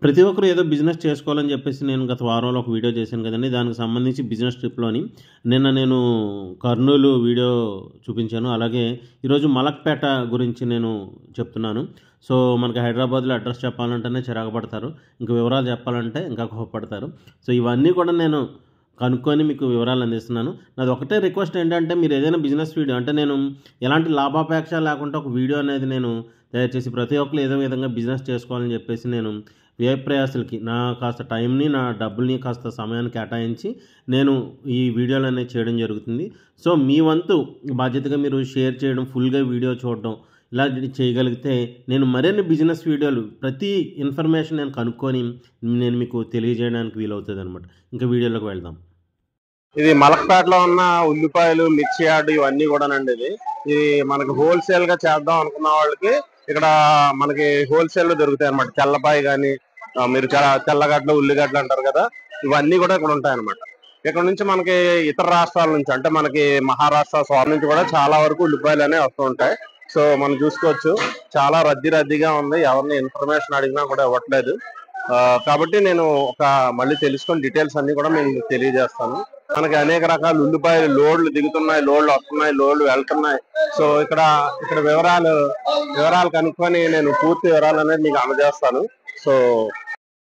ప్రతి ఒక్కరు ఏదో బిజినెస్ చేసుకోవాలని చెప్పేసి నేను గత వారంలో ఒక వీడియో చేశాను కదండీ! దానికి సంబంధించి బిజినెస్ ట్రిప్‌లోని నిన్న నేను కర్నూలు వీడియో చూపించాను. అలాగే ఈరోజు మలక్పేట గురించి నేను చెప్తున్నాను. సో, మనకి హైదరాబాద్‌లో అడ్రెస్ చెప్పాలంటేనే చిరాకు పడతారు. ఇంక వివరాలు చెప్పాలంటే ఇంకా కోప్పడతారు. సో, ఇవన్నీ కూడా నేను కనుక్కొని మీకు వివరాలు అందిస్తున్నాను. నాది ఒకటే రిక్వెస్ట్ ఏంటంటే మీరు ఏదైనా బిజినెస్ వీడియో అంటే నేను ఎలాంటి లాభాపేక్ష లేకుండా ఒక వీడియో అనేది నేను తయారు చేసి ప్రతి ఒక్కరు ఏదో విధంగా బిజినెస్ చేసుకోవాలని చెప్పేసి నేను వ్యయ ప్రయాసలకి నా కాస్త టైంని, నా డబ్బుల్ని, కాస్త సమయాన్ని కేటాయించి నేను ఈ వీడియోలు అనేది చేయడం జరుగుతుంది. సో, మీ వంతు బాధ్యతగా మీరు షేర్ చేయడం, ఫుల్‌గా వీడియో చూడడం ఇలా చేయగలిగితే నేను మరిన్ని బిజినెస్ వీడియోలు ప్రతి ఇన్ఫర్మేషన్ నేను కనుక్కొని నేను మీకు తెలియజేయడానికి వీలవుతుందనమాట. ఇంకా వీడియోలోకి వెళ్దాం. ఇది మలక్పేటలో ఉన్న ఉల్లిపాయలు, మిర్చి యార్డ్ ఇవన్నీ కూడానండి. ఇది మనకి హోల్సేల్ గా చేద్దాం అనుకున్న వాళ్ళకి ఇక్కడ మనకి హోల్సేల్ లో దొరుకుతాయి అనమాట. తెల్లపాయ కానీ మీరు తెల్లగడ్డలు, ఉల్లిగడ్డలు అంటారు కదా, ఇవన్నీ కూడా ఇక్కడ ఉంటాయి అనమాట. ఇక్కడ నుంచి మనకి ఇతర రాష్ట్రాల నుంచి అంటే మనకి మహారాష్ట్ర సోమ నుంచి కూడా చాలా వరకు ఉల్లిపాయలు అనేవి వస్తూ ఉంటాయి. సో మనం చూసుకోవచ్చు, చాలా రద్దీగా ఉంది. ఎవరిని ఇన్ఫర్మేషన్ అడిగినా కూడా ఇవ్వట్లేదు. కాబట్టి నేను మళ్ళీ తెలుసుకొని డీటెయిల్స్ అన్ని కూడా మీకు తెలియజేస్తాను. మనకి అనేక రకాల ఉల్లిపాయలు లోడ్లు దిగుతున్నాయి, లోడ్లు వస్తున్నాయి, లోడ్లు వెళ్తున్నాయి. సో ఇక్కడ వివరాలు కనుక్కొని నేను పూర్తి వివరాలు అనేది మీకు అందజేస్తాను. సో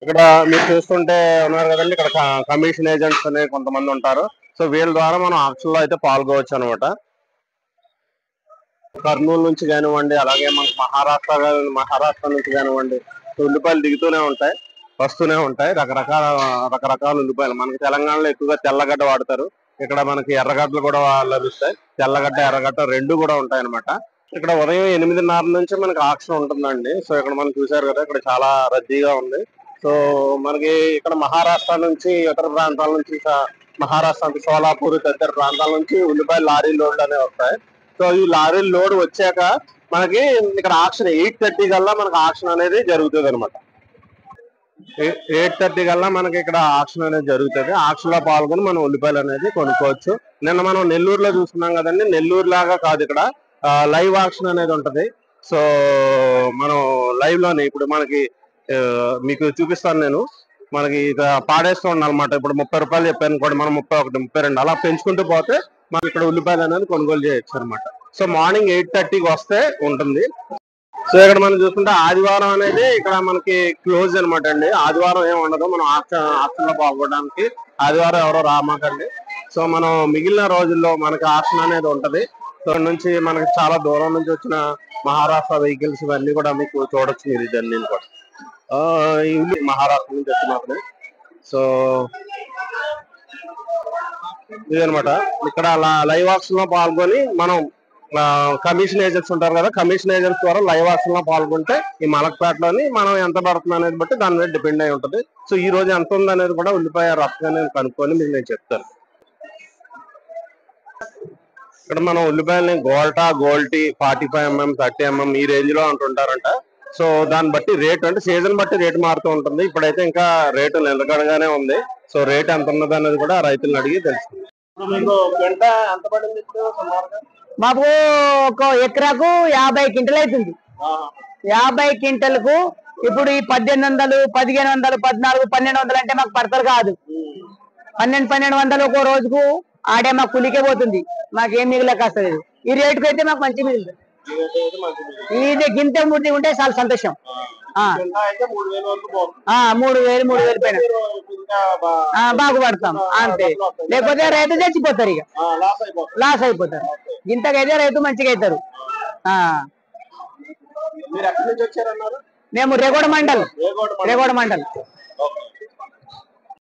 ఇక్కడ మీరు చూస్తుంటే ఉన్నారు కదండి, ఇక్కడ కమిషన్ ఏజెంట్స్ అనేవి కొంతమంది ఉంటారు. సో వీళ్ళ ద్వారా మనం ఆక్షన్ లో అయితే పాల్గొవచ్చు అనమాట. కర్నూలు నుంచి కానివ్వండి, అలాగే మనకు మహారాష్ట్ర నుంచి కానివ్వండి, ఉల్లిపాయలు దిగుతూనే ఉంటాయి, వస్తూనే ఉంటాయి. రకరకాల ఉల్లిపాయలు. మనకి తెలంగాణలో ఎక్కువగా తెల్లగడ్డ వాడతారు. ఇక్కడ మనకి ఎర్రగడ్డలు కూడా లభిస్తాయి. తెల్లగడ్డ, ఎర్రగడ్డ రెండు కూడా ఉంటాయి అనమాట. ఇక్కడ ఉదయం 8:30 నుంచి మనకి ఆక్షన్ ఉంటుందండి. సో ఇక్కడ మనం చూసారు కదా, ఇక్కడ చాలా రద్దీగా ఉంది. సో మనకి ఇక్కడ మహారాష్ట్ర నుంచి, ఇతర ప్రాంతాల నుంచి, మహారాష్ట్ర అంటే సోలాపూర్ తదితర ప్రాంతాల నుంచి ఉల్లిపాయలు లారీ లోడ్లు అనేవి వస్తాయి. సో ఈ లారీ లోడ్ వచ్చాక మనకి ఇక్కడ ఆక్షన్ 8:30 కల్లా మనకి ఆక్షన్ అనేది జరుగుతుంది అనమాట. 8:30 కల్లా మనకి ఇక్కడ ఆక్షన్ అనేది జరుగుతుంది. ఆక్షన్ లో పాల్గొని మనం ఉల్లిపాయలు అనేది కొనుక్కోవచ్చు. నిన్న మనం నెల్లూరులో చూస్తున్నాం కదండి, నెల్లూరు లాగా కాదు, ఇక్కడ లైవ్ ఆక్షన్ అనేది ఉంటది. సో మనం లైవ్ లోనే ఇప్పుడు మనకి మీకు చూపిస్తాను నేను. మనకి ఇక పాడేస్తూ ఉండాలన్నమాట. ఇప్పుడు 30 రూపాయలు చెప్పాను కూడా, మనం 31, 32 అలా పెంచుకుంటూ పోతే మనం ఇక్కడ ఉల్లిపాయలు అనేది కొనుగోలు చేయొచ్చు అనమాట. సో మార్నింగ్ 8:30కి వస్తే ఉంటుంది. సో ఇక్కడ మనం చూసుకుంటే ఆదివారం అనేది ఇక్కడ మనకి క్లోజ్ అనమాట అండి. ఆదివారం ఏమి ఉండదు. మనం ఆప్షన్ లో పాల్గొనడానికి ఆదివారం ఎవరో రామాకండి. సో మనం మిగిలిన రోజుల్లో మనకి ఆప్షన్ అనేది ఉంటది. సో నుంచి మనకి చాలా దూరం నుంచి వచ్చిన మహారాష్ట్ర వెహికల్స్ ఇవన్నీ కూడా మీకు చూడొచ్చు మీరు. ఇదన్నీ కూడా మహారాష్ట్ర నుంచి వచ్చినప్పుడు. సో ఇదనమాట. ఇక్కడ లైవ్ ఆక్షన్ లో పాల్గొని మనం కమిషన్ ఏజెంట్స్ ఉంటారు కదా, కమిషన్ ఏజెంట్స్ ద్వారా లైవ్ ఆక్షన్ లో పాల్గొంటే ఈ మలక్పేటలోని మనం ఎంత పడుతుంది అనేది బట్టి దాని మీద డిపెండ్ అయి ఉంటుంది. సో ఈ రోజు ఎంత ఉంది అనేది కూడా ఉల్లిపాయ రఫ్గా నేను కనుక్కొని మీకు నేను చెప్తాను. ఇక్కడ మనం ఉల్లిపాయలని గోల్టీ 45mm, 30mm ఈ రేంజ్ లో అంటుంటారంట. సో దాన్ని బట్టి రేట్ అంటే సీజన్ బట్టి రేటు మారుతూ ఉంటుంది. ఇప్పుడైతే ఇంకా రేటు నిలకడగానే ఉంది. సో రేట్ ఎంత ఉన్నది అనేది కూడా రైతులను అడిగి తెలుస్తుంది. మీకు గంట ఎంత పడింది ఇప్పుడు సుమారుగా? మాకు ఒక ఎకరాకు 50 క్వింటల్ అవుతుంది. 50 క్వింటల్కు ఇప్పుడు ఈ 1800, 1500, 1400, 1200 అంటే మాకు పడతారు కాదు. 1200 ఒక రోజుకు ఆడే మాకు కూలికే పోతుంది. మాకేం మిగిలేక వస్తుంది. ఈ రేటుకు అయితే మాకు మంచి మిగులుతుంది. ఇది గింత మూర్తి ఉంటే చాలా సంతోషం. 3,000 పైన బాగుపడతాం అంతే. లేకపోతే రైతు చచ్చిపోతారు, ఇక లాస్ అయిపోతారు. ఇంతకైతే రైతు మంచిగా అవుతారు. మేము రేగోడ మండల్.